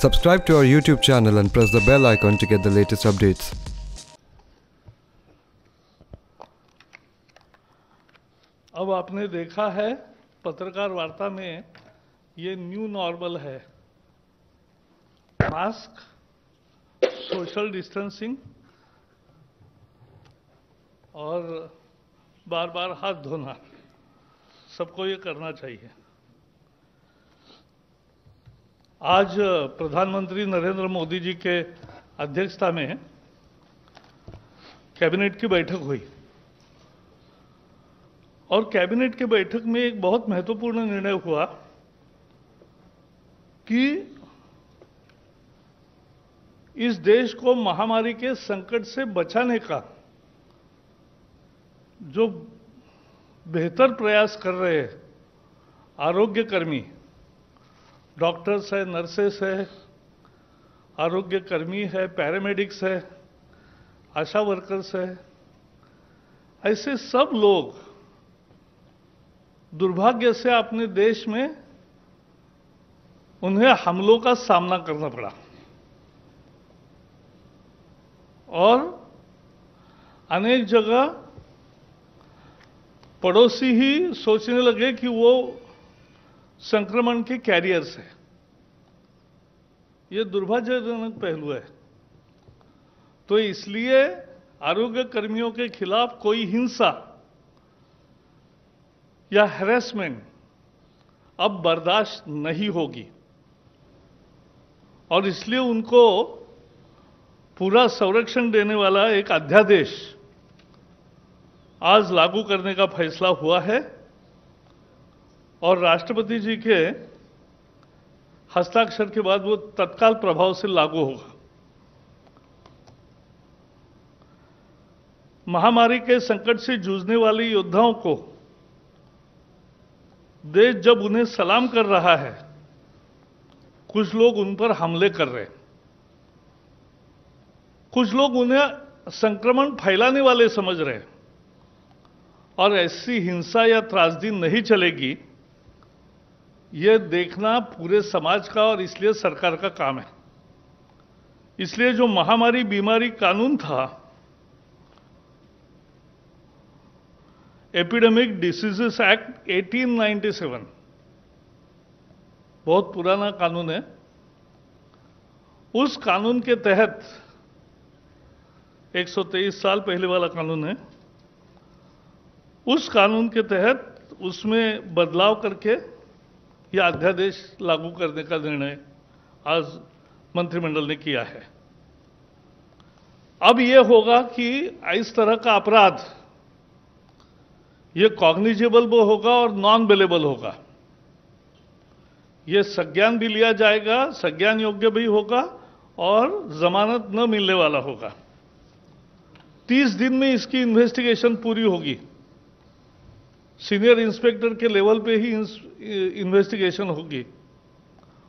Subscribe to our YouTube channel and press the bell icon to get the latest updates. अब आपने देखा है पत्रकार वार्ता में ये न्यू नॉर्मल है, मास्क, सोशल डिस्टेंसिंग और बार बार हाथ धोना, सबको ये करना चाहिए। आज प्रधानमंत्री नरेंद्र मोदी जी के अध्यक्षता में कैबिनेट की बैठक हुई और कैबिनेट की बैठक में एक बहुत महत्वपूर्ण निर्णय हुआ कि इस देश को महामारी के संकट से बचाने का जो बेहतर प्रयास कर रहे हैं आरोग्य कर्मी, डॉक्टर्स है, नर्सेस है, आरोग्य कर्मी है, पैरामेडिक्स है, आशा वर्कर्स है, ऐसे सब लोग दुर्भाग्य से अपने देश में उन्हें हमलों का सामना करना पड़ा और अनेक जगह पड़ोसी ही सोचने लगे कि वो संक्रमण के कैरियर्स है। ये दुर्भाग्यजनक पहलू है। तो इसलिए आरोग्य कर्मियों के खिलाफ कोई हिंसा या हैरेसमेंट अब बर्दाश्त नहीं होगी और इसलिए उनको पूरा संरक्षण देने वाला एक अध्यादेश आज लागू करने का फैसला हुआ है और राष्ट्रपति जी के हस्ताक्षर के बाद वो तत्काल प्रभाव से लागू होगा। महामारी के संकट से जूझने वाले योद्धाओं को देश जब उन्हें सलाम कर रहा है, कुछ लोग उन पर हमले कर रहे हैं, कुछ लोग उन्हें संक्रमण फैलाने वाले समझ रहे हैं और ऐसी हिंसा या त्रासदी नहीं चलेगी, यह देखना पूरे समाज का और इसलिए सरकार का काम है। इसलिए जो महामारी बीमारी कानून था, एपिडेमिक डिसीजेस एक्ट 1897, बहुत पुराना कानून है। उस कानून के तहत 123 साल पहले वाला कानून है। उस कानून के तहत उसमें बदलाव करके यह अध्यादेश लागू करने का निर्णय आज मंत्रिमंडल ने किया है। अब यह होगा कि इस तरह का अपराध ये कॉग्निजेबल भी होगा और नॉन बेलेबल होगा। ये संज्ञान भी लिया जाएगा, संज्ञान योग्य भी होगा और जमानत न मिलने वाला होगा। 30 दिन में इसकी इन्वेस्टिगेशन पूरी होगी। सीनियर इंस्पेक्टर के लेवल पे ही इन्वेस्टिगेशन होगी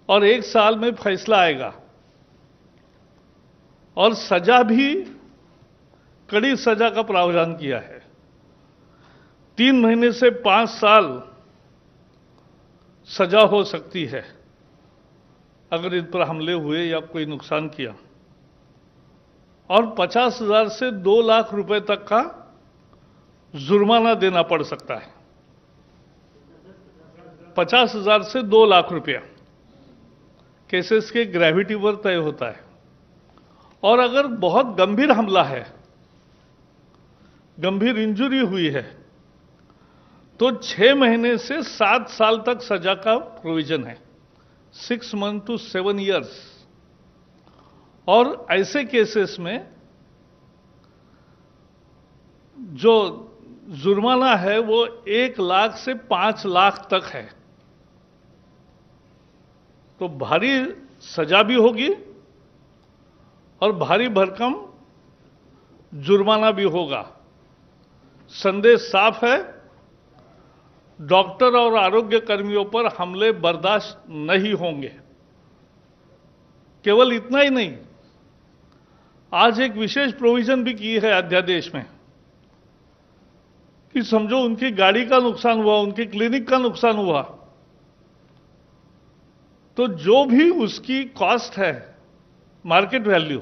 और 1 साल में फैसला आएगा और सजा भी कड़ी सजा का प्रावधान किया है। 3 महीने से 5 साल सजा हो सकती है अगर इन पर हमले हुए या कोई नुकसान किया और 50,000 से 2 लाख रुपए तक का जुर्माना देना पड़ सकता है। 50,000 से 2 लाख रुपया केसेस के ग्रेविटी पर तय होता है और अगर बहुत गंभीर हमला है, गंभीर इंजरी हुई है, तो 6 महीने से 7 साल तक सजा का प्रोविजन है, 6 मंथ टू 7 इयर्स। और ऐसे केसेस में जो जुर्माना है वो 1 लाख से 5 लाख तक है। तो भारी सजा भी होगी और भारी भरकम जुर्माना भी होगा। संदेश साफ है, डॉक्टर और आरोग्य कर्मियों पर हमले बर्दाश्त नहीं होंगे। केवल इतना ही नहीं, आज एक विशेष प्रोविजन भी की है अध्यादेश में कि समझो उनकी गाड़ी का नुकसान हुआ, उनके क्लिनिक का नुकसान हुआ, तो जो भी उसकी कॉस्ट है, मार्केट वैल्यू,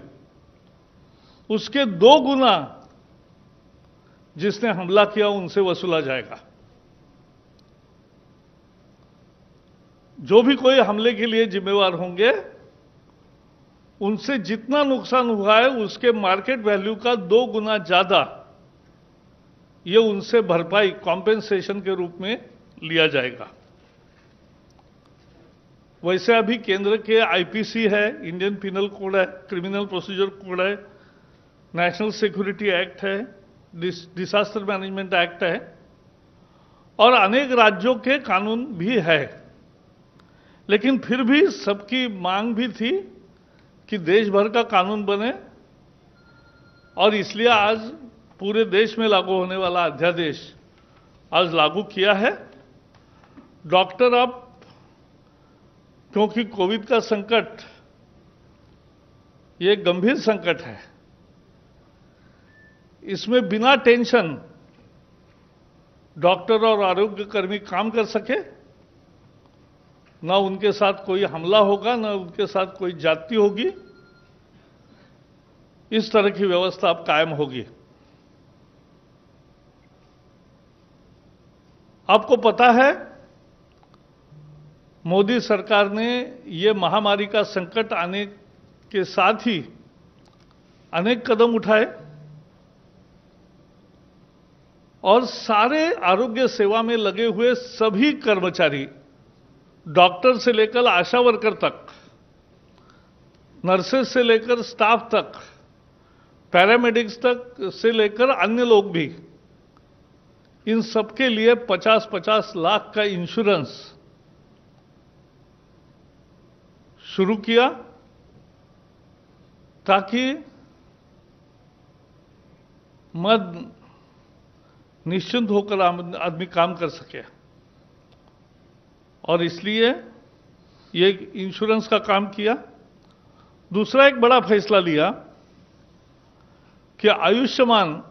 उसके 2 गुना जिसने हमला किया उनसे वसूला जाएगा। जो भी कोई हमले के लिए जिम्मेवार होंगे, उनसे जितना नुकसान हुआ है उसके मार्केट वैल्यू का 2 गुना ज्यादा ये उनसे भरपाई, कॉम्पेंसेशन के रूप में लिया जाएगा। वैसे अभी केंद्र के आईपीसी है, इंडियन पिनल कोड है, क्रिमिनल प्रोसीजर कोड है, नेशनल सिक्योरिटी एक्ट है, डिजास्टर मैनेजमेंट एक्ट है और अनेक राज्यों के कानून भी है। लेकिन फिर भी सबकी मांग भी थी कि देश भर का कानून बने और इसलिए आज पूरे देश में लागू होने वाला अध्यादेश आज लागू किया है। डॉक्टर अब, क्योंकि कोविड का संकट ये गंभीर संकट है, इसमें बिना टेंशन डॉक्टर और आरोग्य कर्मी काम कर सके, ना उनके साथ कोई हमला होगा, ना उनके साथ कोई जाति होगी, इस तरह की व्यवस्था अब कायम होगी। आपको पता है, मोदी सरकार ने ये महामारी का संकट आने के साथ ही अनेक कदम उठाए और सारे आरोग्य सेवा में लगे हुए सभी कर्मचारी, डॉक्टर से लेकर आशा वर्कर तक, नर्सेज से लेकर स्टाफ तक, पैरामेडिक्स तक से लेकर अन्य लोग भी, इन सबके लिए 50-50 लाख का इंश्योरेंस शुरू किया ताकि मद निश्चिंत होकर आदमी काम कर सके। और इसलिए ये इंश्योरेंस का काम किया। दूसरा एक बड़ा फैसला लिया कि आयुष्मान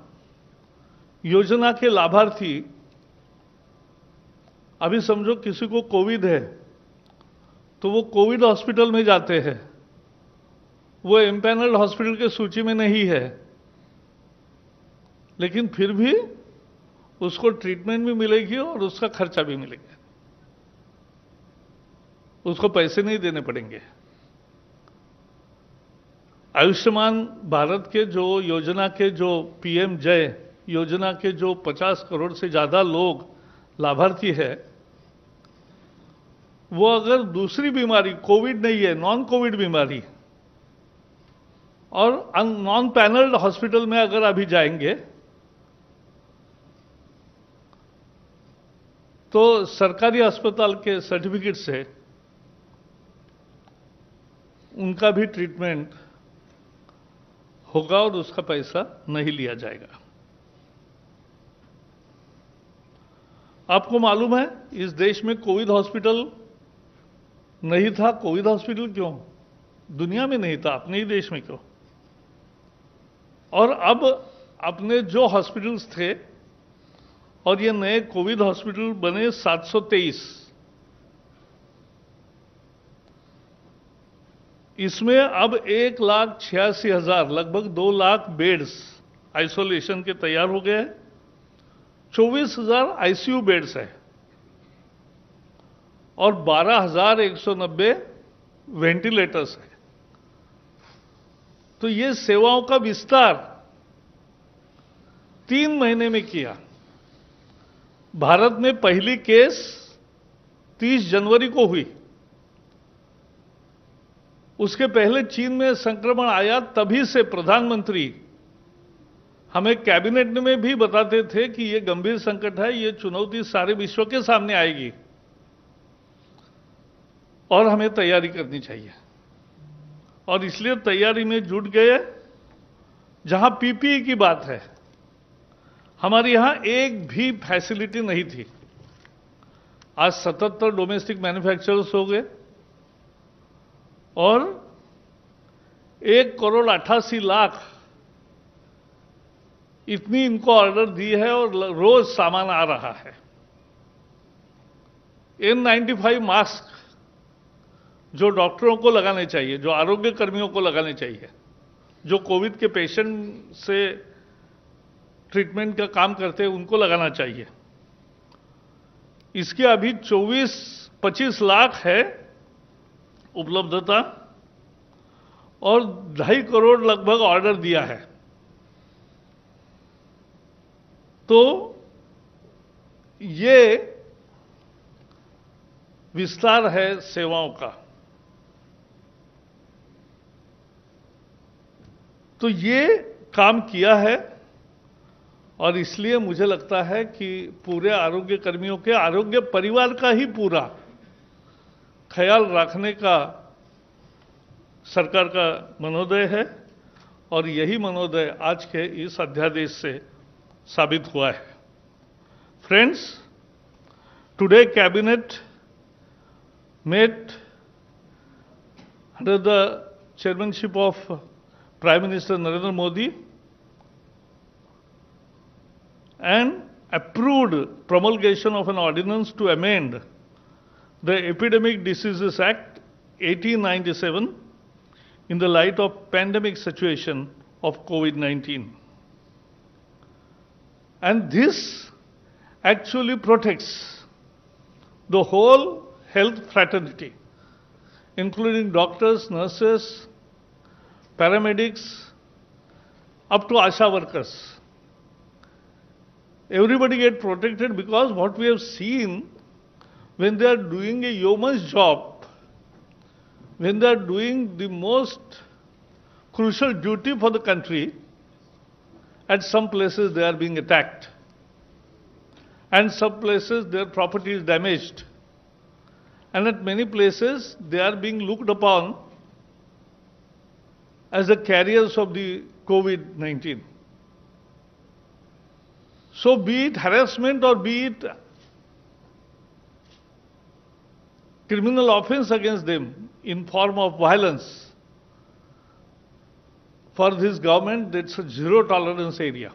योजना के लाभार्थी, अभी समझो किसी को कोविड है तो वो कोविड हॉस्पिटल में जाते हैं, वो एम्पैनल्ड हॉस्पिटल के सूची में नहीं है, लेकिन फिर भी उसको ट्रीटमेंट भी मिलेगी और उसका खर्चा भी मिलेगा, उसको पैसे नहीं देने पड़ेंगे। आयुष्मान भारत के जो योजना के जो पीएम जय योजना के जो 50 करोड़ से ज्यादा लोग लाभार्थी है, वो अगर दूसरी बीमारी, कोविड नहीं है, नॉन कोविड बीमारी और नॉन पैनल्ड हॉस्पिटल में अगर अभी जाएंगे तो सरकारी अस्पताल के सर्टिफिकेट से उनका भी ट्रीटमेंट होगा और उसका पैसा नहीं लिया जाएगा। आपको मालूम है, इस देश में कोविड हॉस्पिटल नहीं था। कोविड हॉस्पिटल क्यों? दुनिया में नहीं था, अपने ही देश में क्यों? और अब अपने जो हॉस्पिटल्स थे, और ये नए कोविड हॉस्पिटल बने 723, इसमें अब 1,86,000, लगभग 2 लाख बेड्स आइसोलेशन के तैयार हो गए हैं। 24,000 आईसीयू बेड्स है और 12,190 वेंटिलेटर्स है। तो ये सेवाओं का विस्तार 3 महीने में किया। भारत में पहली केस 30 जनवरी को हुई। उसके पहले चीन में संक्रमण आया, तभी से प्रधानमंत्री हमें कैबिनेट में भी बताते थे कि ये गंभीर संकट है, ये चुनौती सारे विश्व के सामने आएगी और हमें तैयारी करनी चाहिए। और इसलिए तैयारी में जुट गए। जहां पीपीई की बात है, हमारे यहां एक भी फैसिलिटी नहीं थी। आज 77 डोमेस्टिक मैन्युफैक्चरर्स हो गए और 1,88,00,000 इतनी इनको ऑर्डर दी है और रोज सामान आ रहा है। N95 मास्क जो डॉक्टरों को लगाने चाहिए, जो आरोग्य कर्मियों को लगाने चाहिए, जो कोविड के पेशेंट से ट्रीटमेंट का काम करते हैं उनको लगाना चाहिए। इसके अभी 24-25 लाख है उपलब्धता और 2.5 करोड़ लगभग ऑर्डर दिया है। तो ये विस्तार है सेवाओं का। तो ये काम किया है और इसलिए मुझे लगता है कि पूरे आरोग्य कर्मियों के आरोग्य परिवार का ही पूरा ख्याल रखने का सरकार का मनोदय है और यही मनोदय आज के इस अध्यादेश से साबित हुआ है। Friends, today cabinet met under the chairmanship of Prime Minister Narendra Modi and approved promulgation of an ordinance to amend the Epidemic Diseases Act 1897 in the light of pandemic situation of COVID-19. And this actually protects the whole health fraternity, including doctors, nurses, paramedics, up to ASHA workers. Everybody get protected because what we have seen when they are doing a yeoman's job, when they are doing the most crucial duty for the country, at some places they are being attacked. And some places their property is damaged. And at many places, they are being looked upon as the carriers of the COVID-19. So be it harassment or be it criminal offense against them in form of violence, for this government, that's a zero tolerance area.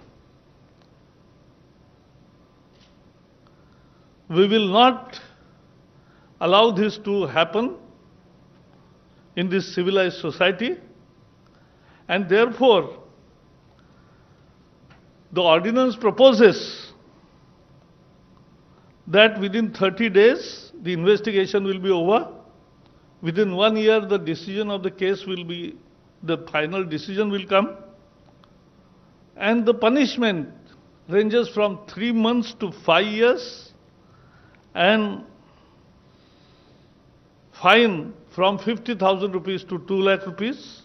We will not allow this to happen in this civilized society, and therefore the ordinance proposes that within 30 days the investigation will be over. Within 1 year the decision of the case will be, the final decision will come, and the punishment ranges from 3 months to 5 years and fine from 50,000 rupees to 2 lakh rupees.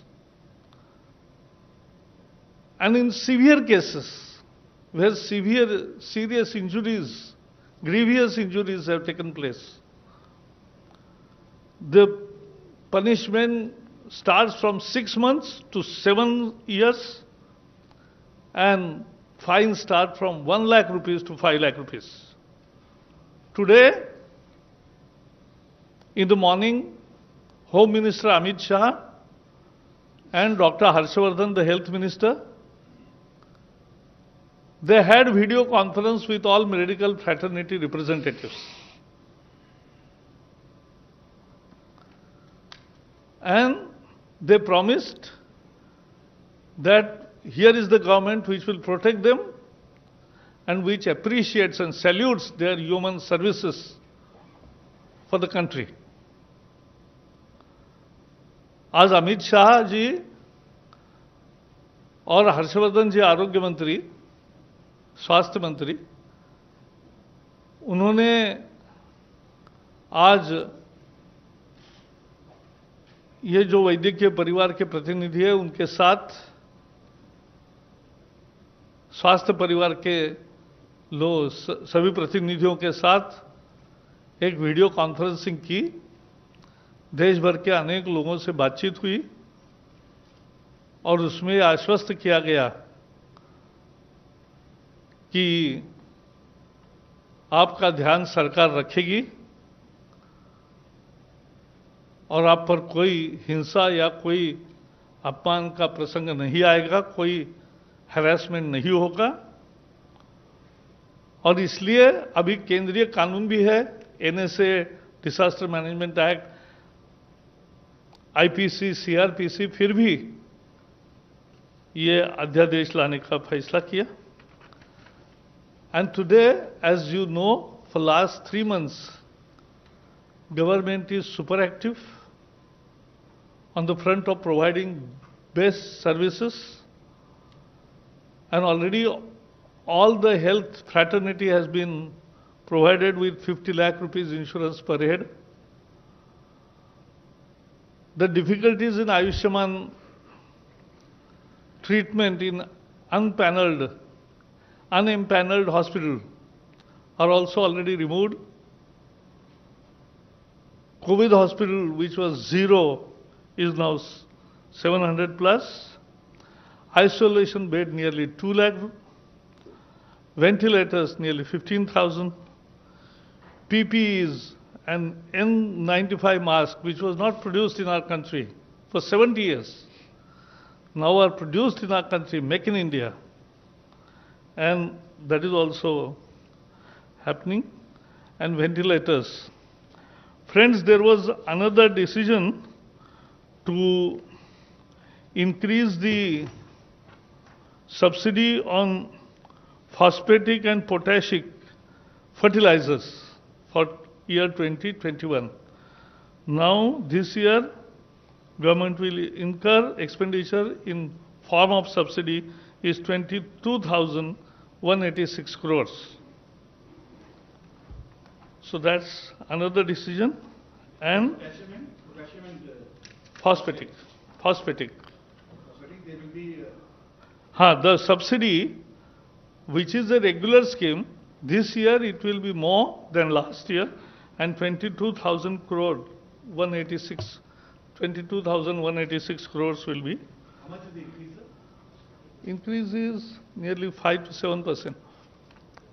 And in severe cases, where serious injuries, grievous injuries have taken place, the punishment starts from 6 months to 7 years and fines start from 1 lakh rupees to 5 lakh rupees. Today, in the morning, Home Minister Amit Shah and Dr. Harshvardhan, the Health Minister, they had video conference with all medical fraternity representatives. And they promised that here is the government which will protect them and which appreciates and salutes their human services for the country. आज अमित शाह जी और हर्षवर्धन जी आरोग्य मंत्री, स्वास्थ्य मंत्री, उन्होंने आज ये जो वैद्यकीय परिवार के प्रतिनिधि है उनके साथ, स्वास्थ्य परिवार के सभी प्रतिनिधियों के साथ एक वीडियो कॉन्फ्रेंसिंग की। देश भर के अनेक लोगों से बातचीत हुई और उसमें आश्वस्त किया गया कि आपका ध्यान सरकार रखेगी और आप पर कोई हिंसा या कोई अपमान का प्रसंग नहीं आएगा, कोई हैरेसमेंट नहीं होगा। और इसलिए अभी केंद्रीय कानून भी है, NSA, disaster management act, IPC, CrPC फिर भी ये अध्यादेश लाने का फैसला किया. And today, as you know, for last 3 months, government is super active on the front of providing best services, and already all the health fraternity has been provided with 50 lakh rupees insurance per head. The difficulties in Ayushman treatment in unimpaneled hospital are also already removed. COVID hospital, which was 0, is now 700 plus. Isolation bed nearly 2 lakh. Ventilators nearly 15,000. PPEs and N95 mask, which was not produced in our country for 70 years, now are produced in our country, make in India. And that is also happening. And ventilators. Friends, there was another decision to increase the subsidy on phosphatic and potassic fertilizers for year 2021. Now, this year, government will incur expenditure in form of subsidy is 22,186 crores. So that's another decision. And phosphatic. There will be The subsidy, which is a regular scheme, this year it will be more than last year, and 22,000 crore, 22,186 crores will be. how much is the increase, sir? Increase is nearly 5 to 7%.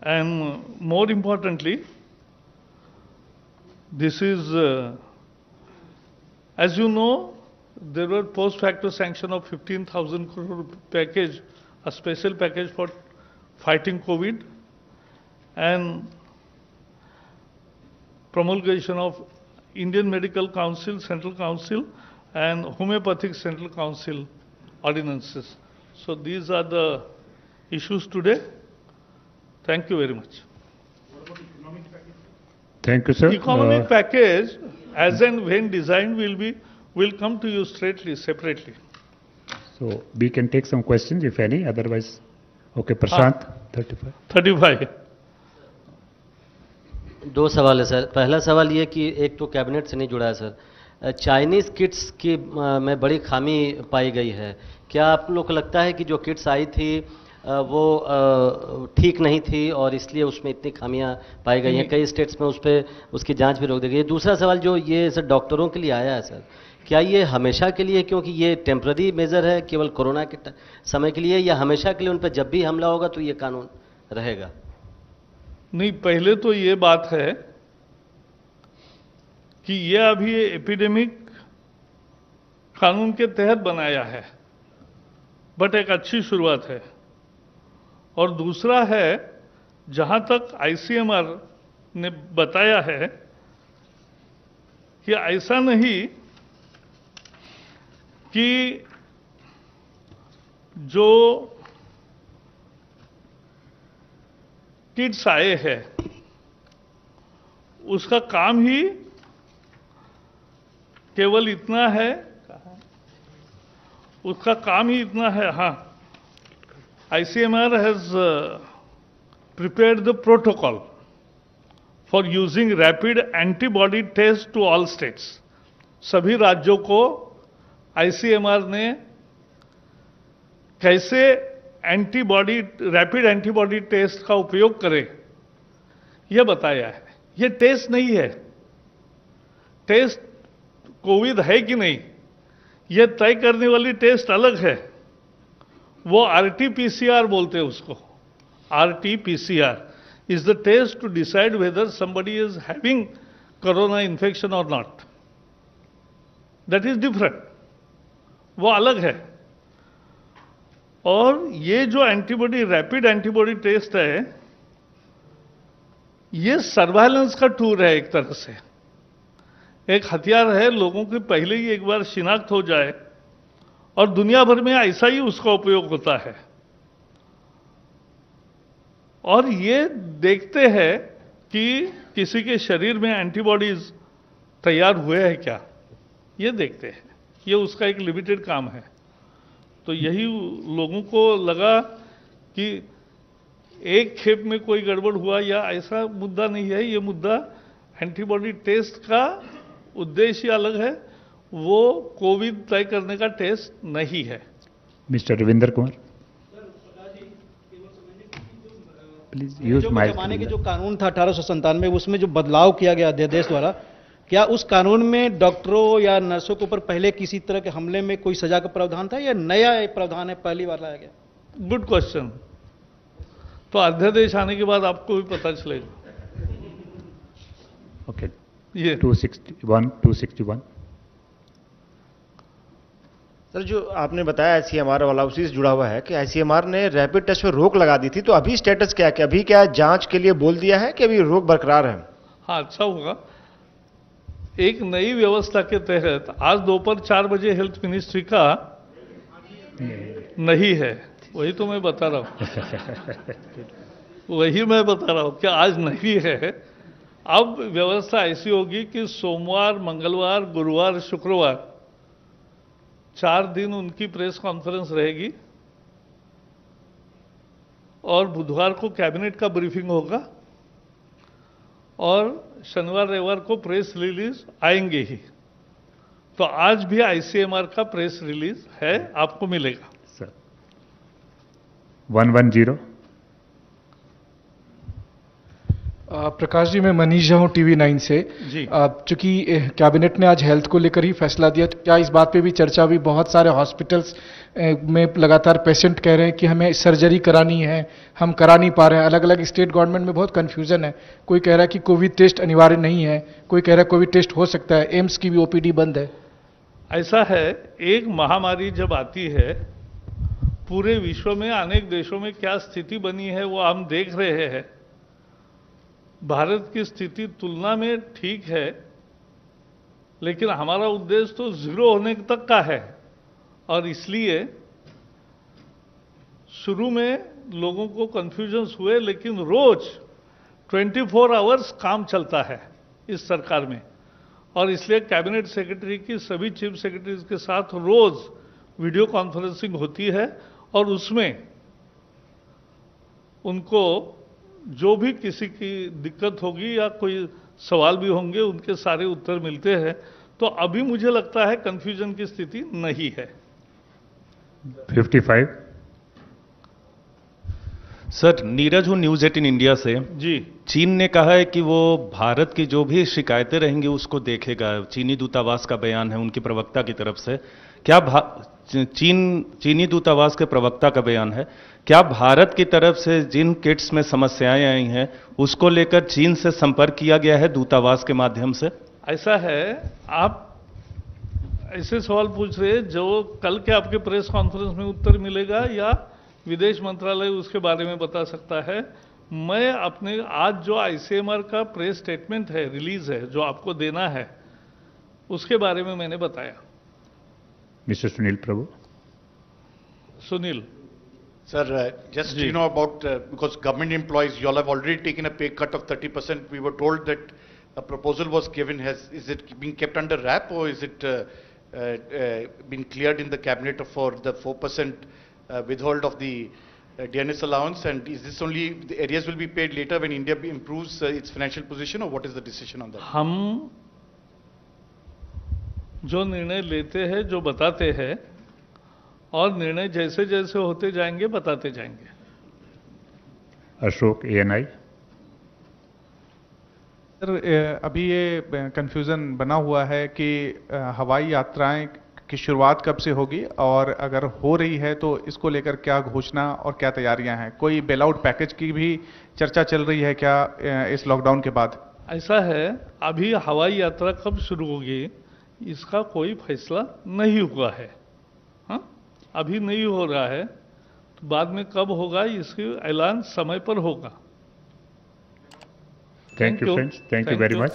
And more importantly, this is, as you know, there were post facto sanction of 15,000 crore package, a special package for fighting COVID, and promulgation of Indian Medical Council, Central Council, and Homeopathic Central Council ordinances. So these are the issues today. Thank you very much. What about economic package, sir? Thank you, sir. Economic package, as and when designed, will come to you straightly, separately. So we can take some questions, if any. Otherwise, okay, Prashant, 35. 35. दो सवाल है sir. पहला सवाल ये कि एक तो cabinet से नहीं जुड़ा है सर. चाइनीज़ किट्स की में बड़ी खामी पाई गई है. क्या आप लोग को लगता है कि जो किट्स आई थी वो ठीक नहीं थी और इसलिए उसमें इतनी खामियां पाई गई हैं? कई स्टेट्स में उस पर उसकी जांच भी रोक दी गई है. दूसरा सवाल जो ये सर डॉक्टरों के लिए आया है सर, क्या ये हमेशा के लिए, क्योंकि ये टेम्पररी मेजर है केवल कोरोना के समय के लिए, या हमेशा के लिए उन पर जब भी हमला होगा तो ये कानून रहेगा? नहीं, पहले तो ये बात है कि ये अभी एपिडेमिक कानून के तहत बनाया है, बट एक अच्छी शुरुआत है. और दूसरा है, जहां तक आईसीएमआर ने बताया है कि ऐसा नहीं कि जो किट्स आए हैं उसका काम ही केवल इतना है, उसका काम ही इतना है. ICMR has prepared the protocol for using rapid antibody test to all states. सभी राज्यों को ICMR ने कैसे रैपिड एंटीबॉडी टेस्ट का उपयोग करे यह बताया है. यह टेस्ट नहीं है, टेस्ट कोविड है कि नहीं यह तय करने वाली टेस्ट अलग है. वो RT-PCR बोलते हैं उसको. RT-PCR is the test to decide whether somebody is having corona infection or not. That is different. वो अलग है. और ये जो रैपिड एंटीबॉडी टेस्ट है, ये सर्वाइलेंस का टूल है एक तरह से. एक हथियार है, लोगों की पहले ही एक बार शिनाख्त हो जाए, और दुनिया भर में ऐसा ही उसका उपयोग होता है। और ये देखते हैं कि किसी के शरीर में एंटीबॉडीज तैयार हुए हैं क्या, ये देखते हैं। ये उसका एक लिमिटेड काम है। तो यही लोगों को लगा कि एक खेप में कोई गड़बड़ हुआ या ऐसा मुद्दा नहीं है। ये मुद्दा एंटीबॉडी टेस्ट का उद्देश्य अलग है, वो कोविड तय करने का टेस्ट नहीं है। Mister Ravinder Kumar, please use जो माइक। जमाने के जो कानून था 1897 उसमें जो बदलाव किया गया अध्यादेश द्वारा, क्या उस कानून में डॉक्टरों या नर्सों के ऊपर पहले किसी तरह के हमले में कोई सजा का प्रावधान था या नया प्रावधान है, पहली बार लाया गया? Good question. तो अध्यादेश आने के बाद आपको भी पता चलेगा। ओके, ये 261। सर, जो आपने बताया आईसीएमआर वाला, उसी से जुड़ा हुआ है कि आईसीएमआर ने रैपिड टेस्ट पर रोक लगा दी थी, तो अभी स्टेटस क्या है? कि अभी क्या जांच के लिए बोल दिया है कि अभी रोक बरकरार है? हाँ, अच्छा होगा। एक नई व्यवस्था के तहत आज दोपहर 4 बजे हेल्थ मिनिस्ट्री का नहीं है, वही तो मैं बता रहा हूँ। वही मैं बता रहा हूँ कि आज नहीं है। अब व्यवस्था ऐसी होगी कि सोमवार, मंगलवार, गुरुवार, शुक्रवार 4 दिन उनकी प्रेस कॉन्फ्रेंस रहेगी, और बुधवार को कैबिनेट का ब्रीफिंग होगा, और शनिवार रविवार को प्रेस रिलीज आएंगे ही। तो आज भी आईसीएमआर का प्रेस रिलीज है, आपको मिलेगा। सर 110। प्रकाश जी, मैं मनीष झा हूँ TV9 से। जी। चूंकि कैबिनेट ने आज हेल्थ को लेकर ही फैसला दिया, तो क्या इस बात पे भी चर्चा हुई? बहुत सारे हॉस्पिटल्स में लगातार पेशेंट कह रहे हैं कि हमें सर्जरी करानी है, हम करा नहीं पा रहे हैं। अलग अलग स्टेट गवर्नमेंट में बहुत कंफ्यूजन है। कोई कह रहा है कि कोविड टेस्ट अनिवार्य नहीं है, कोई कह रहा है कोविड टेस्ट हो सकता है, एम्स की भी OPD बंद है। ऐसा है, एक महामारी जब आती है, पूरे विश्व में अनेक देशों में क्या स्थिति बनी है वो हम देख रहे हैं। भारत की स्थिति तुलना में ठीक है, लेकिन हमारा उद्देश्य तो 0 होने तक का है, और इसलिए शुरू में लोगों को कंफ्यूजन्स हुए, लेकिन रोज 24 आवर्स काम चलता है इस सरकार में। और इसलिए कैबिनेट सेक्रेटरी की सभी चीफ सेक्रेटरीज के साथ रोज वीडियो कॉन्फ्रेंसिंग होती है, और उसमें उनको जो भी किसी की दिक्कत होगी या कोई सवाल भी होंगे, उनके सारे उत्तर मिलते हैं। तो अभी मुझे लगता है कंफ्यूजन की स्थिति नहीं है। 55। सर, नीरज हूँ न्यूज 18 इंडिया से। जी। चीन ने कहा है कि वो भारत की जो भी शिकायतें रहेंगी उसको देखेगा। चीनी दूतावास का बयान है उनके प्रवक्ता की तरफ से। क्या चीनी दूतावास के प्रवक्ता का बयान है, क्या भारत की तरफ से जिन किट्स में समस्याएं आई हैं उसको लेकर चीन से संपर्क किया गया है दूतावास के माध्यम से? ऐसा है, आप ऐसे सवाल पूछ रहे हैं जो कल के आपके प्रेस कॉन्फ्रेंस में उत्तर मिलेगा, या विदेश मंत्रालय उसके बारे में बता सकता है। मैं अपने आज जो आईसीएमआर का प्रेस स्टेटमेंट है, रिलीज है, जो आपको देना है, उसके बारे में मैंने बताया। Mister Sunil Prabhu. Sunil Sir, just you know about because government employees, you all have already taken a pay cut of 30%. We were told that a proposal was given. Is it being kept under wrap, or is it been cleared in the cabinet for the 4% withhold of the DNS allowance? And is this only the areas will be paid later when India improves its financial position, or what is the decision on that? हम जो निर्णय लेते हैं, जो बताते हैं, और निर्णय जैसे जैसे होते जाएंगे बताते जाएंगे। अशोक ANI। सर, अभी ये कंफ्यूजन बना हुआ है कि हवाई यात्राएं की शुरुआत कब से होगी, और अगर हो रही है तो इसको लेकर क्या घोषणा और क्या तैयारियां हैं? कोई बेल आउट पैकेज की भी चर्चा चल रही है क्या इस लॉकडाउन के बाद? ऐसा है, अभी हवाई यात्रा कब शुरू होगी इसका कोई फैसला नहीं हुआ है। हाँ, अभी नहीं हो रहा है, तो बाद में कब होगा इसकी ऐलान समय पर होगा। Thank you friends, thank you very much.